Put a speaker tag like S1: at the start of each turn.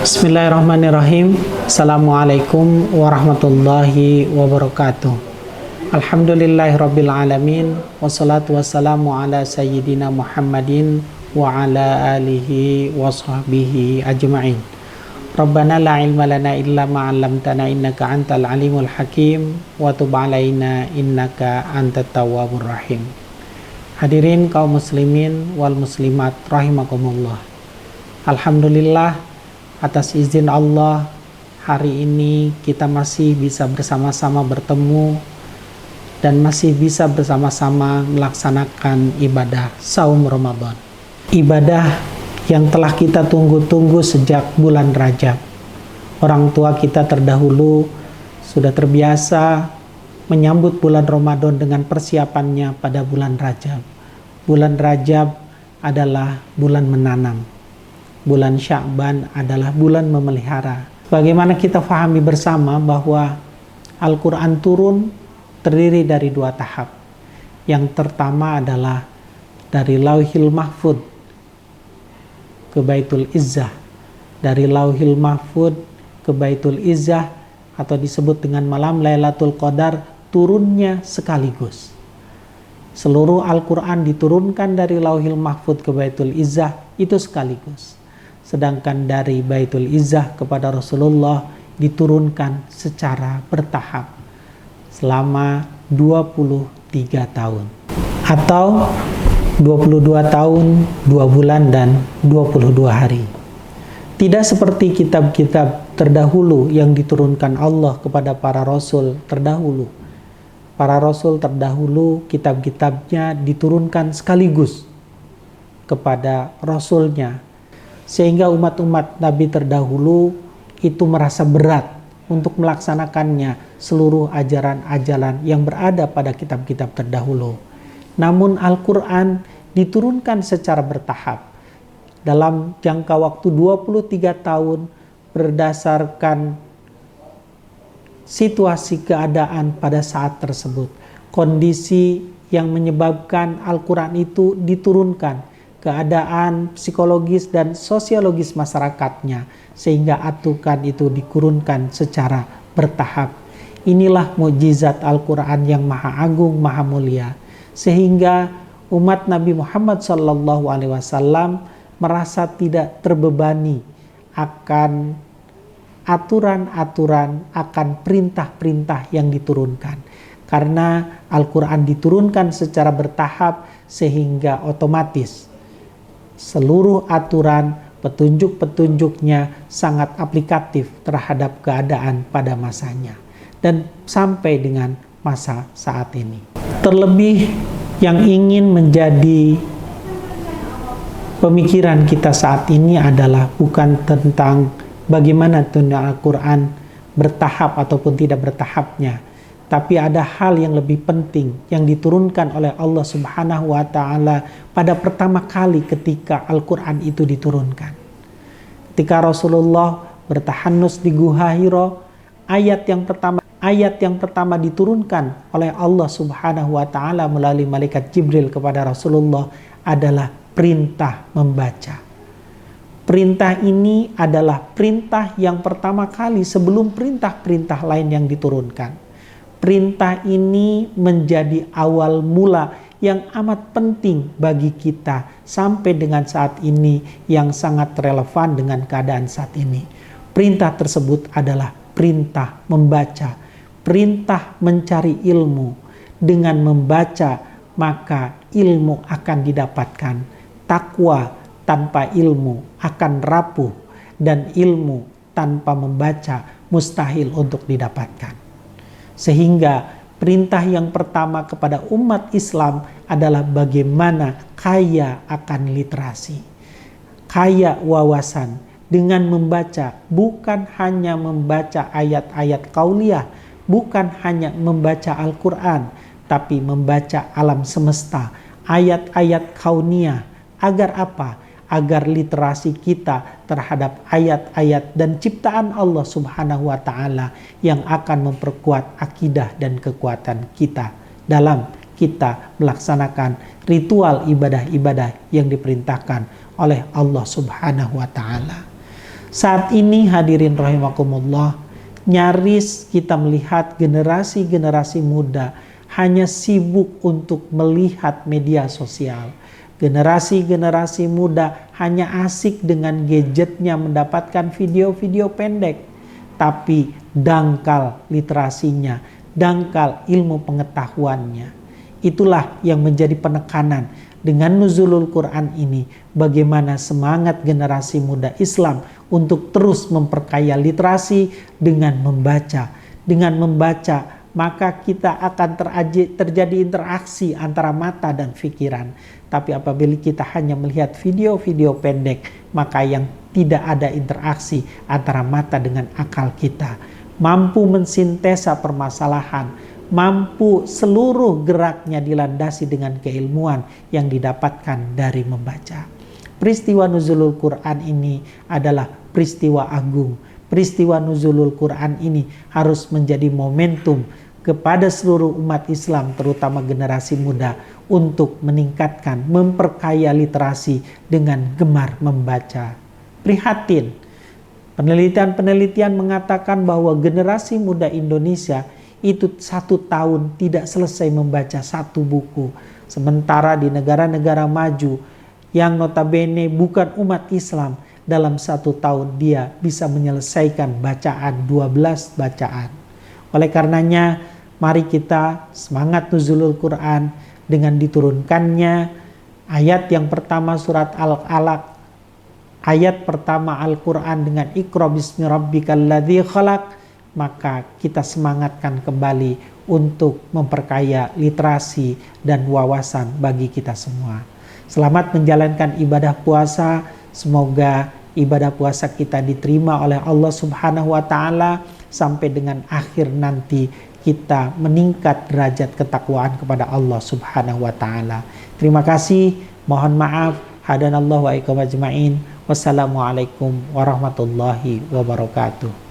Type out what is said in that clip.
S1: Bismillahirrahmanirrahim. Assalamualaikum warahmatullahi wabarakatuh. Alhamdulillahirabbil alamin. Wassalatu wassalamu ala sayyidina Muhammadin wa ala alihi wa sahbihi ajma'in. Rabbana la ilma lana illa ma 'allamtana innaka antal alimul hakim wa tub 'alaina innaka antat tawwabur rahim. Hadirin kaum muslimin wal muslimat rahimakumullah. Alhamdulillah, atas izin Allah, hari ini kita masih bisa bersama-sama bertemu dan masih bisa bersama-sama melaksanakan ibadah saum Ramadan. Ibadah yang telah kita tunggu-tunggu sejak bulan Rajab. Orang tua kita terdahulu sudah terbiasa menyambut bulan Ramadan dengan persiapannya pada bulan Rajab. Bulan Rajab adalah bulan menanam. Bulan Sya'ban adalah bulan memelihara. Bagaimana kita fahami bersama bahwa Al-Quran turun terdiri dari dua tahap. Yang pertama adalah dari Lauhil Mahfud ke Baitul Izzah. Dari Lauhil Mahfud ke Baitul Izzah atau disebut dengan malam Lailatul Qadar turunnya sekaligus. Seluruh Al-Quran diturunkan dari Lauhil Mahfud ke Baitul Izzah itu sekaligus. Sedangkan dari Baitul Izzah kepada Rasulullah diturunkan secara bertahap selama 23 tahun atau 22 tahun, 2 bulan dan 22 hari. Tidak seperti kitab-kitab terdahulu yang diturunkan Allah kepada para rasul terdahulu. Para rasul terdahulu kitab-kitabnya diturunkan sekaligus kepada rasulnya, sehingga umat-umat Nabi terdahulu itu merasa berat untuk melaksanakannya seluruh ajaran-ajaran yang berada pada kitab-kitab terdahulu. Namun Al-Quran diturunkan secara bertahap dalam jangka waktu 23 tahun berdasarkan situasi keadaan pada saat tersebut. Kondisi yang menyebabkan Al-Quran itu diturunkan, keadaan psikologis dan sosiologis masyarakatnya, sehingga aturan itu dikurunkan secara bertahap. Inilah mukjizat Al-Quran yang maha agung, maha mulia, sehingga umat Nabi Muhammad SAW merasa tidak terbebani akan aturan-aturan, akan perintah-perintah yang diturunkan. Karena Al-Quran diturunkan secara bertahap, sehingga otomatis seluruh aturan, petunjuk-petunjuknya sangat aplikatif terhadap keadaan pada masanya dan sampai dengan masa saat ini. Terlebih yang ingin menjadi pemikiran kita saat ini adalah bukan tentang bagaimana turunnya Al-Quran bertahap ataupun tidak bertahapnya, tapi ada hal yang lebih penting yang diturunkan oleh Allah Subhanahu wa Ta'ala pada pertama kali ketika Al-Quran itu diturunkan. Ketika Rasulullah bertahanus di Gua Hira, ayat yang pertama diturunkan oleh Allah Subhanahu wa Ta'ala melalui malaikat Jibril kepada Rasulullah adalah perintah membaca. Perintah ini adalah perintah yang pertama kali sebelum perintah-perintah lain yang diturunkan. Perintah ini menjadi awal mula yang amat penting bagi kita sampai dengan saat ini, yang sangat relevan dengan keadaan saat ini. Perintah tersebut adalah perintah membaca, perintah mencari ilmu. Dengan membaca maka ilmu akan didapatkan. Takwa tanpa ilmu akan rapuh, dan ilmu tanpa membaca mustahil untuk didapatkan. Sehingga perintah yang pertama kepada umat Islam adalah bagaimana kaya akan literasi, kaya wawasan dengan membaca, bukan hanya membaca ayat-ayat qauliyah, bukan hanya membaca Al-Quran, tapi membaca alam semesta, ayat-ayat kauniyah. Agar apa? Agar literasi kita terhadap ayat-ayat dan ciptaan Allah Subhanahu wa Ta'ala yang akan memperkuat akidah dan kekuatan kita dalam kita melaksanakan ritual ibadah-ibadah yang diperintahkan oleh Allah Subhanahu wa Ta'ala. Saat ini hadirin rahimakumullah, nyaris kita melihat generasi-generasi muda hanya sibuk untuk melihat media sosial. Generasi-generasi muda hanya asik dengan gadgetnya mendapatkan video-video pendek, tapi dangkal literasinya, dangkal ilmu pengetahuannya. Itulah yang menjadi penekanan dengan nuzulul Quran ini, bagaimana semangat generasi muda Islam untuk terus memperkaya literasi dengan membaca. Dengan membaca, maka kita akan terjadi interaksi antara mata dan pikiran. Tapi apabila kita hanya melihat video-video pendek, maka yang tidak ada interaksi antara mata dengan akal kita. Mampu mensintesa permasalahan, mampu seluruh geraknya dilandasi dengan keilmuan yang didapatkan dari membaca. Peristiwa nuzulul Quran ini adalah peristiwa agung. Peristiwa nuzulul Quran ini harus menjadi momentum kepada seluruh umat Islam, terutama generasi muda, untuk meningkatkan, memperkaya literasi dengan gemar membaca. Prihatin, penelitian-penelitian mengatakan bahwa generasi muda Indonesia itu 1 tahun tidak selesai membaca 1 buku. Sementara di negara-negara maju yang notabene bukan umat Islam, dalam 1 tahun dia bisa menyelesaikan bacaan 12 bacaan. Oleh karenanya, mari kita semangat nuzulul Quran dengan diturunkannya ayat yang pertama surat Al-Alaq, ayat pertama Al-Quran dengan Iqra bismi rabbikal ladzi khalaq, maka kita semangatkan kembali untuk memperkaya literasi dan wawasan bagi kita semua. Selamat menjalankan ibadah puasa. Semoga ibadah puasa kita diterima oleh Allah Subhanahu wa Ta'ala, sampai dengan akhir nanti kita meningkat derajat ketakwaan kepada Allah Subhanahu wa Ta'ala. Terima kasih, mohon maaf. Hadanallahu wa iyyakum ajma'in. Wassalamualaikum warahmatullahi wabarakatuh.